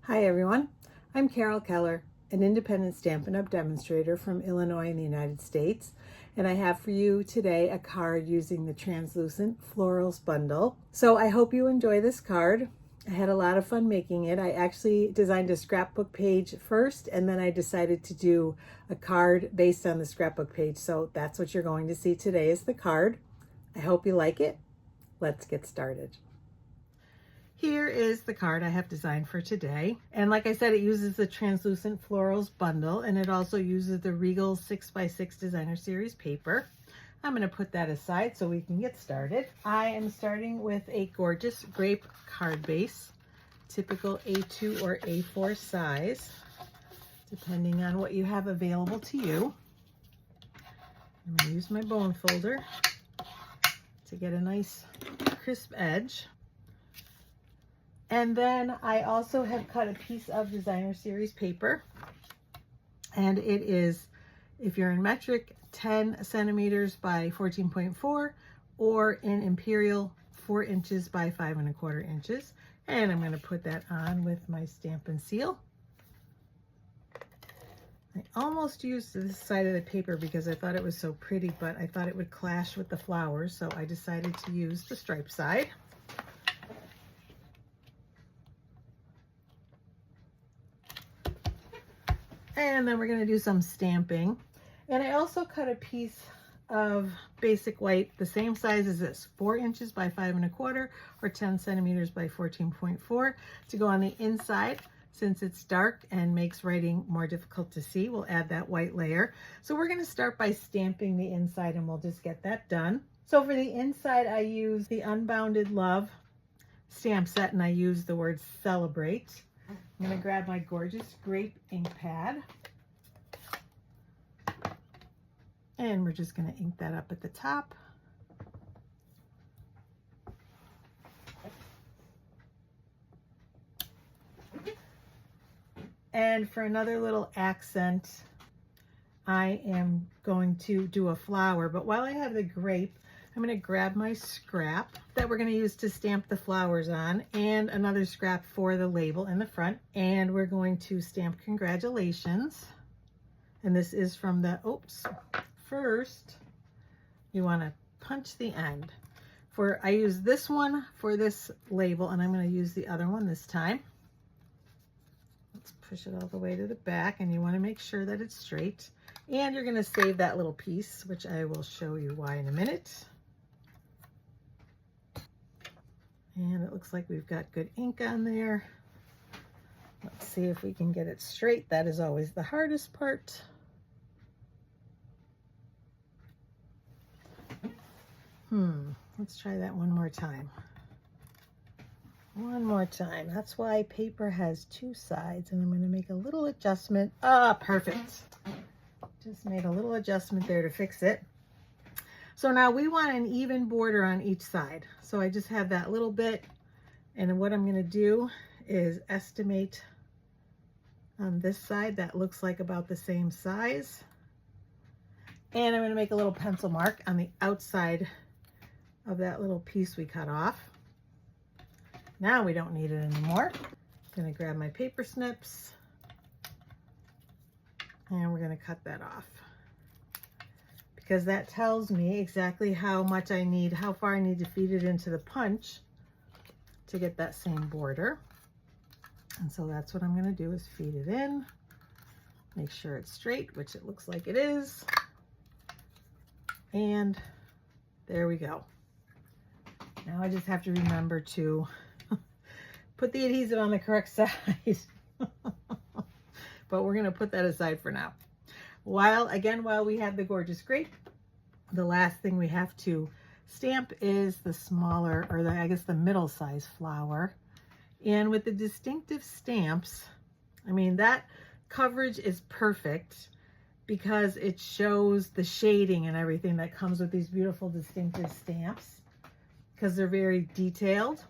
Hi everyone, I'm Carol Keller, an independent Stampin' Up! Demonstrator from Illinois in the United States, and I have for you today a card using the Translucent Florals Bundle. So I hope you enjoy this card. I had a lot of fun making it. I actually designed a scrapbook page first, and then I decided to do a card based on the scrapbook page. So that's what you're going to see today is the card. I hope you like it. Let's get started. Here is the card I have designed for today. And like I said, it uses the Translucent Florals Bundle, and it also uses the Regals 6x6 Designer Series paper. I'm going to put that aside so we can get started. I am starting with a gorgeous grape card base, typical A2 or A4 size, depending on what you have available to you. I'm going to use my bone folder to get a nice crisp edge. And then I also have cut a piece of Designer Series paper, and it is, if you're in metric, 10 centimeters by 14.4, or in imperial, 4 inches by 5 1/4 inches. And I'm going to put that on with my Stampin' Seal. I almost used this side of the paper because I thought it was so pretty, but I thought it would clash with the flowers, so I decided to use the stripe side. And then we're going to do some stamping. And I also cut a piece of basic white, the same size as this, 4 inches by 5 1/4 or 10 centimeters by 14.4 to go on the inside. Since it's dark and makes writing more difficult to see, we'll add that white layer. So we're going to start by stamping the inside, and we'll just get that done. So for the inside, I use the Unbounded Love stamp set, and I use the word celebrate. I'm going to grab my gorgeous grape ink pad, and we're just going to ink that up at the top. And for another little accent, I am going to do a flower, but while I have the grape, I'm going to grab my scrap that we're going to use to stamp the flowers on, and another scrap for the label in the front. And we're going to stamp congratulations. And this is from the, first you want to punch the end. I use this one for this label, and I'm going to use the other one this time. Let's push it all the way to the back, and you want to make sure that it's straight. And you're going to save that little piece, which I will show you why in a minute. And it looks like we've got good ink on there. Let's see if we can get it straight. That is always the hardest part. Let's try that one more time. One more time. That's why paper has 2 sides, and I'm going to make a little adjustment. Perfect. Just made a little adjustment there to fix it. So now we want an even border on each side. So I just have that little bit, and what I'm going to do is estimate on this side that looks like about the same size. And I'm going to make a little pencil mark on the outside of that little piece we cut off. Now we don't need it anymore. I'm going to grab my paper snips, and we're going to cut that off, because that tells me exactly how much I need, how far I need to feed it into the punch to get that same border. And so that's what I'm going to do, is feed it in, make sure it's straight, which it looks like it is. And there we go. Now I just have to remember to put the adhesive on the correct side. But we're going to put that aside for now. While we have the gorgeous grape, the last thing we have to stamp is the smaller, or the middle size flower. And with the distinctive stamps, I mean, that coverage is perfect because it shows the shading and everything that comes with these beautiful distinctive stamps, because they're very detailed.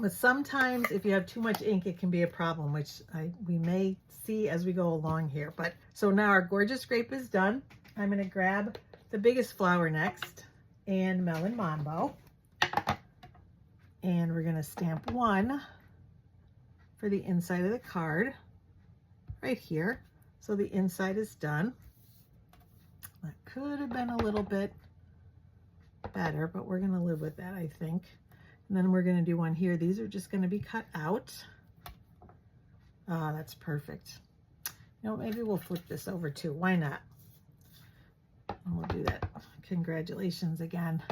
But sometimes if you have too much ink, it can be a problem, which we may see as we go along here. But so now our gorgeous grape is done. I'm going to grab the biggest flower next, and Melon Mambo. And we're going to stamp one for the inside of the card right here. So the inside is done. That could have been a little bit better, but we're going to live with that, I think. And then we're going to do one here. These are just going to be cut out. Oh, that's perfect. You know, maybe we'll flip this over too. Why not? And we'll do that. Congratulations again.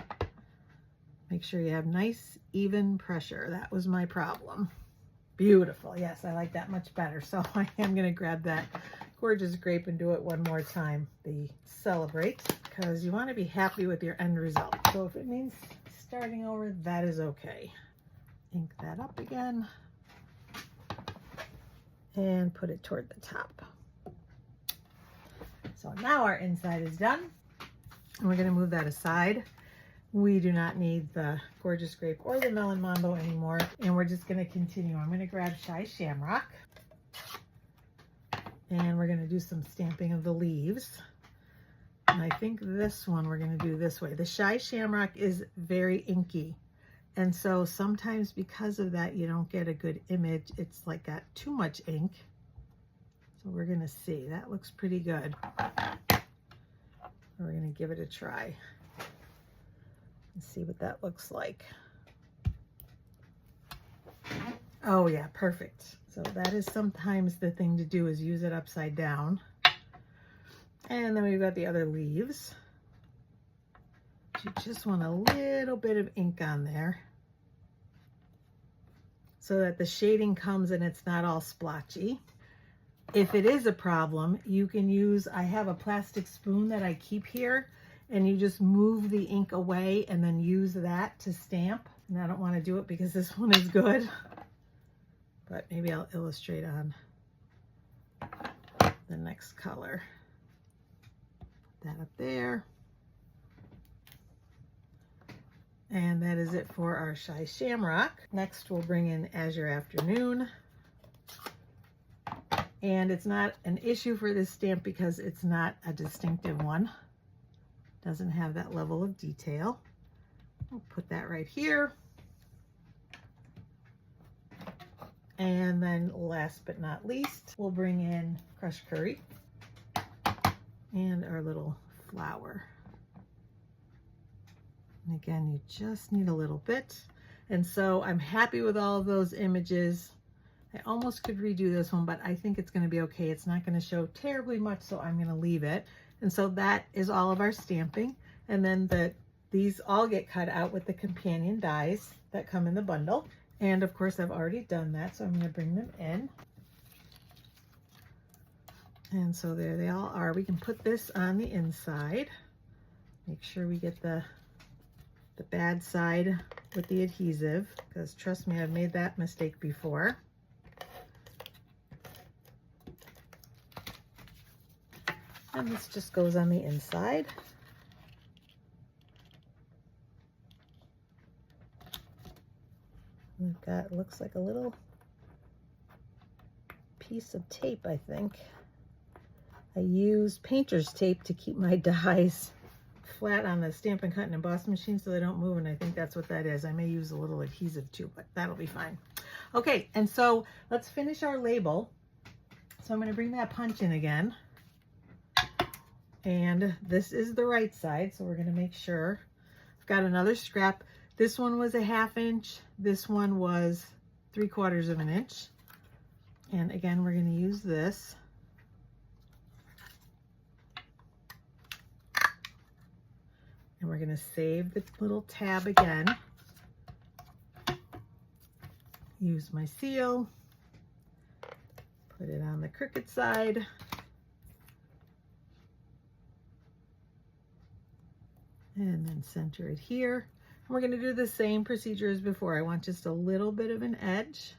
Make sure you have nice, even pressure. That was my problem. Beautiful. Yes, I like that much better. So I am going to grab that gorgeous grape and do it one more time. The celebrate, because you want to be happy with your end result. So if it means starting over, that is okay. Ink that up again and put it toward the top. So now our inside is done, and we're going to move that aside. We do not need the gorgeous grape or the Melon Mambo anymore, and we're just going to continue. I'm going to grab Shy Shamrock, and we're going to do some stamping of the leaves. And I think this one we're going to do this way. The Shy Shamrock is very inky, and so sometimes because of that you don't get a good image. It's like got too much ink. So we're going to see. That looks pretty good. We're going to give it a try and see what that looks like. Oh yeah, perfect. So that is sometimes the thing to do, is use it upside down. And then we've got the other leaves. You just want a little bit of ink on there so that the shading comes and it's not all splotchy. If it is a problem, you can use, I have a plastic spoon that I keep here, and you just move the ink away and then use that to stamp. And I don't want to do it because this one is good, but maybe I'll illustrate on the next color. Put that up there. And that is it for our Shy Shamrock. Next, we'll bring in Azure Afternoon. And it's not an issue for this stamp because it's not a distinctive one. Doesn't have that level of detail. We'll put that right here. And then last but not least, we'll bring in crushed curry and our little flower. And again, you just need a little bit. And so I'm happy with all of those images. I almost could redo this one, but I think it's going to be okay. It's not going to show terribly much, so I'm going to leave it. And so that is all of our stamping. And then these all get cut out with the companion dies that come in the bundle. And of course, I've already done that, so I'm going to bring them in. And so there they all are. We can put this on the inside. Make sure we get the bad side with the adhesive, because trust me, I've made that mistake before. And this just goes on the inside. We've got, looks like a little piece of tape, I think. I used painter's tape to keep my dies flat on the Stampin' Cut and Emboss machine so they don't move, and I think that's what that is. I may use a little adhesive too, but that'll be fine. Okay, and so let's finish our label. So I'm going to bring that punch in again. And this is the right side, so we're going to make sure. I've got another scrap. This one was a 1/2 inch. This one was 3/4 of an inch. And again, we're going to use this. And we're going to save the little tab again. Use my seal. Put it on the crooked side. And then center it here. And we're going to do the same procedure as before. I want just a little bit of an edge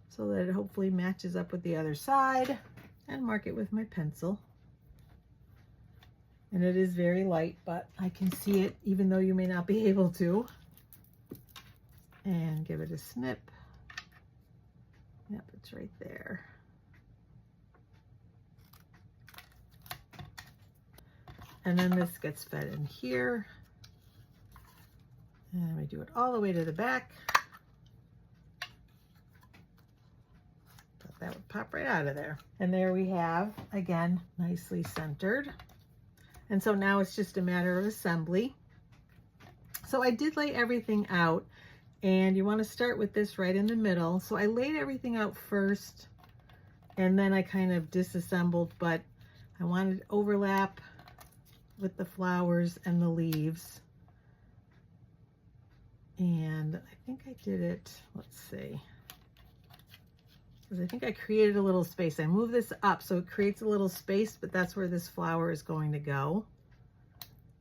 so that it hopefully matches up with the other side, and mark it with my pencil. And it is very light, but I can see it even though you may not be able to. And give it a snip. Yep, it's right there. And then this gets fed in here. And we do it all the way to the back. that would pop right out of there. And there we have, again, nicely centered. And so now it's just a matter of assembly. So I did lay everything out, and you want to start with this right in the middle. So I laid everything out first, and then I kind of disassembled, but I wanted overlap with the flowers and the leaves. And I think I did it, let's see, because I think I created a little space. I moved this up so it creates a little space, but that's where this flower is going to go.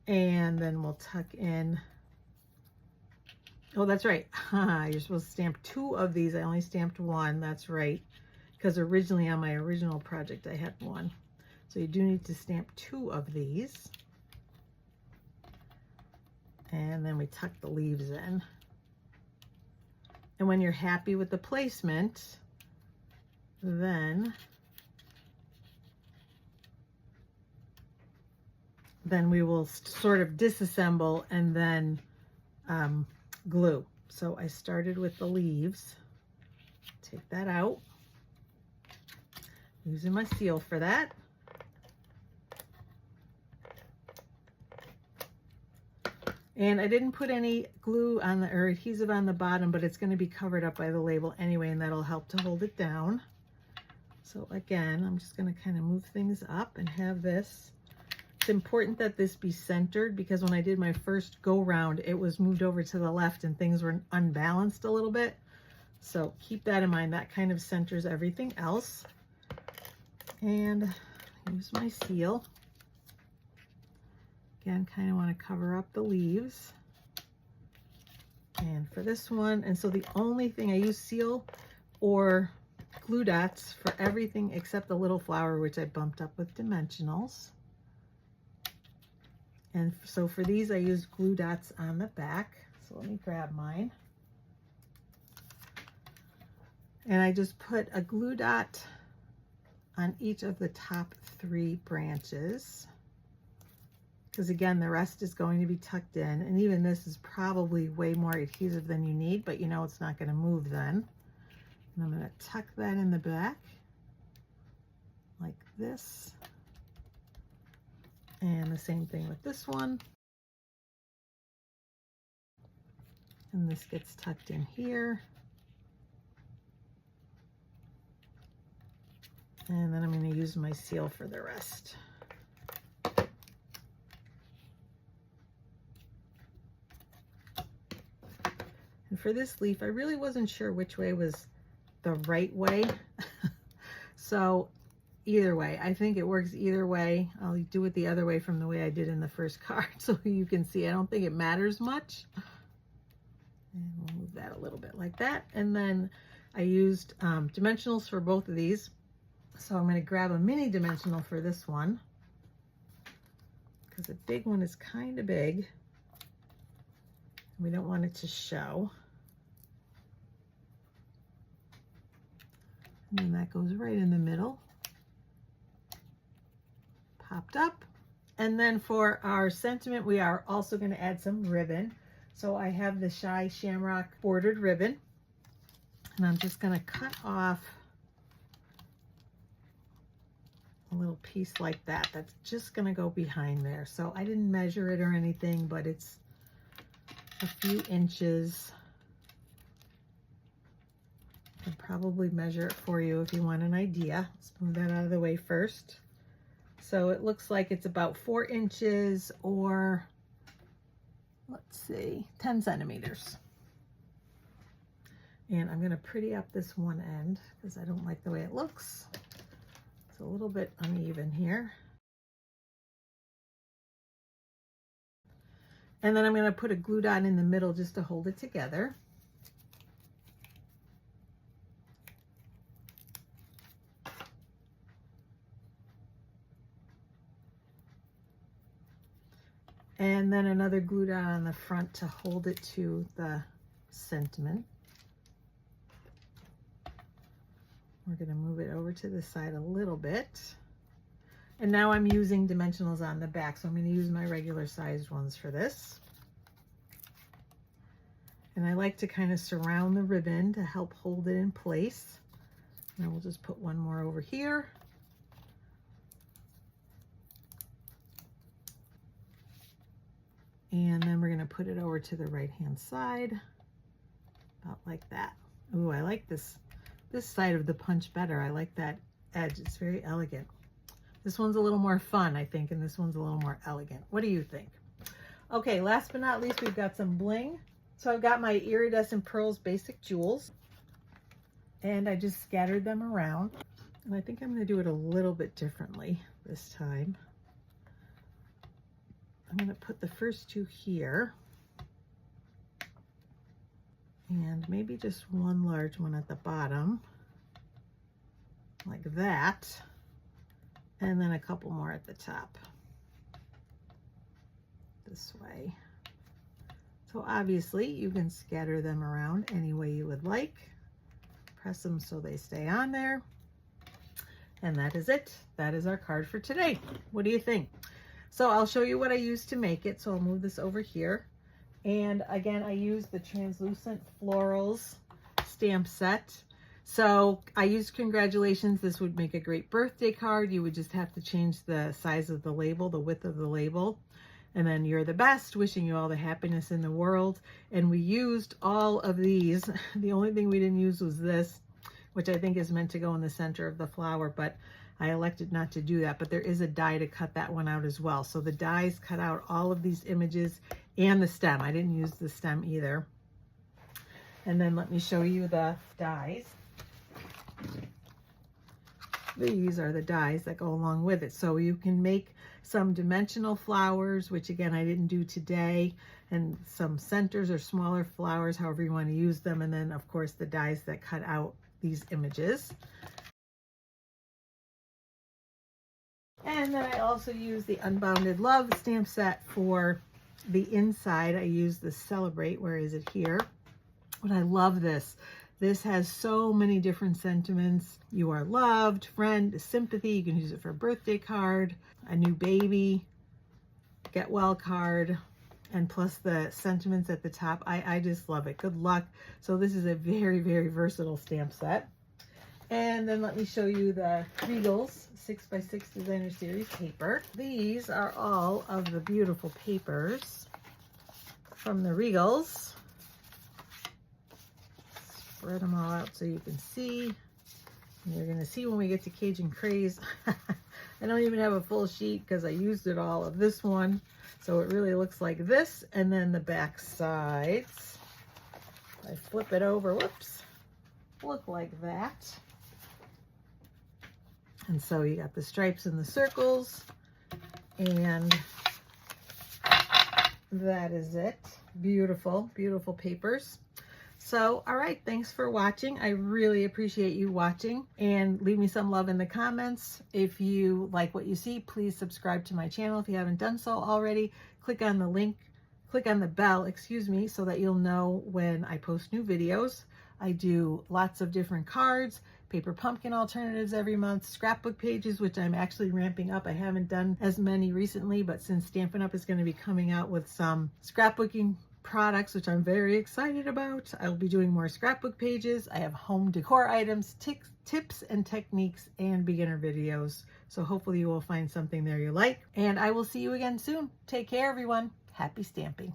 And then we'll tuck in, oh, that's right. You're supposed to stamp 2 of these. I only stamped 1, that's right. Because originally on my original project, I had 1. So you do need to stamp 2 of these. And then we tuck the leaves in. And when you're happy with the placement, then we will sort of disassemble and then glue. So I started with the leaves. Take that out. Using my seal for that. And I didn't put any glue on or adhesive on the bottom, but it's going to be covered up by the label anyway, and that'll help to hold it down. So again, I'm just going to kind of move things up and have this. It's important that this be centered, because when I did my first go round, it was moved over to the left and things were unbalanced a little bit. So keep that in mind. That kind of centers everything else. And use my seal. Again, kind of want to cover up the leaves. And for this one, and so the only thing I use seal or glue dots for everything except the little flower, which I bumped up with Dimensionals. And so for these, I used glue dots on the back. So let me grab mine. And I just put a glue dot on each of the top 3 branches. Because again, the rest is going to be tucked in, and even this is probably way more adhesive than you need, but you know it's not going to move then. And I'm going to tuck that in the back like this, and the same thing with this one. And this gets tucked in here. And then I'm going to use my seal for the rest. And for this leaf, I really wasn't sure which way was the right way. So either way, I think it works either way. I'll do it the other way from the way I did in the first card so you can see. I don't think it matters much. And we'll move that a little bit like that. And then I used dimensionals for both of these. So I'm going to grab a mini dimensional for this one, because the big one is kind of big. We don't want it to show. And then that goes right in the middle. Popped up. And then for our sentiment, we are also going to add some ribbon. So I have the Shy Shamrock bordered ribbon. And I'm just going to cut off a little piece like that. That's just going to go behind there. So I didn't measure it or anything, but it's a few inches. I can probably measure it for you if you want an idea. Let's move that out of the way first. So it looks like it's about 4 inches, or let's see, 10 centimeters. And I'm going to pretty up this one end because I don't like the way it looks. It's a little bit uneven here. And then I'm going to put a glue dot in the middle just to hold it together. And then another glue dot on the front to hold it to the sentiment. We're going to move it over to the side a little bit. And now I'm using dimensionals on the back, so I'm going to use my regular sized ones for this. And I like to kind of surround the ribbon to help hold it in place. And we'll just put one more over here. And then we're going to put it over to the right-hand side, about like that. Ooh, I like this side of the punch better. I like that edge. It's very elegant. This one's a little more fun, I think, and this one's a little more elegant. What do you think? Okay, last but not least, we've got some bling. So I've got my Iridescent Pearls Basic Jewels, and I just scattered them around. And I think I'm going to do it a little bit differently this time. I'm going to put the first two here, and maybe just one large one at the bottom, like that, and then a couple more at the top, this way. So obviously you can scatter them around any way you would like. Press them so they stay on there. And that is it. That is our card for today. What do you think? So I'll show you what I used to make it. So I'll move this over here. And again, I used the Translucent Florals stamp set. So I used Congratulations. This would make a great birthday card. You would just have to change the size of the label, the width of the label. And then You're the Best, wishing you all the happiness in the world. And we used all of these. The only thing we didn't use was this, which I think is meant to go in the center of the flower, but I elected not to do that. But there is a die to cut that one out as well. So the dies cut out all of these images and the stem. I didn't use the stem either. And then let me show you the dies. These are the dies that go along with it. So you can make some dimensional flowers, which again, I didn't do today, and some centers or smaller flowers, however you want to use them. And then of course the dies that cut out these images. And then I also use the Unbounded Love stamp set for the inside. I use the Celebrate. Where is it here? But I love this. This has so many different sentiments. You are loved, friend, sympathy. You can use it for a birthday card, a new baby, get well card, and plus the sentiments at the top. I just love it. Good luck. So this is a very, very versatile stamp set. And then let me show you the Regals 6x6 Designer Series paper. These are all of the beautiful papers from the Regals. Spread them all out so you can see. And you're going to see when we get to Cajun Craze. I don't even have a full sheet because I used it all of this one. So it really looks like this. And then the back sides, I flip it over, whoops, look like that. And so you got the stripes and the circles, and that is it. Beautiful, beautiful papers. So, all right, thanks for watching. I really appreciate you watching, and leave me some love in the comments. If you like what you see, please subscribe to my channel if you haven't done so already. Click on the link, click on the bell, excuse me, so that you'll know when I post new videos. I do lots of different cards, paper pumpkin alternatives every month, scrapbook pages, which I'm actually ramping up. I haven't done as many recently, but since Stampin' Up! Is going to be coming out with some scrapbooking products, which I'm very excited about, I'll be doing more scrapbook pages. I have home decor items, tips and techniques, and beginner videos. So hopefully you will find something there you like. And I will see you again soon. Take care, everyone. Happy stamping.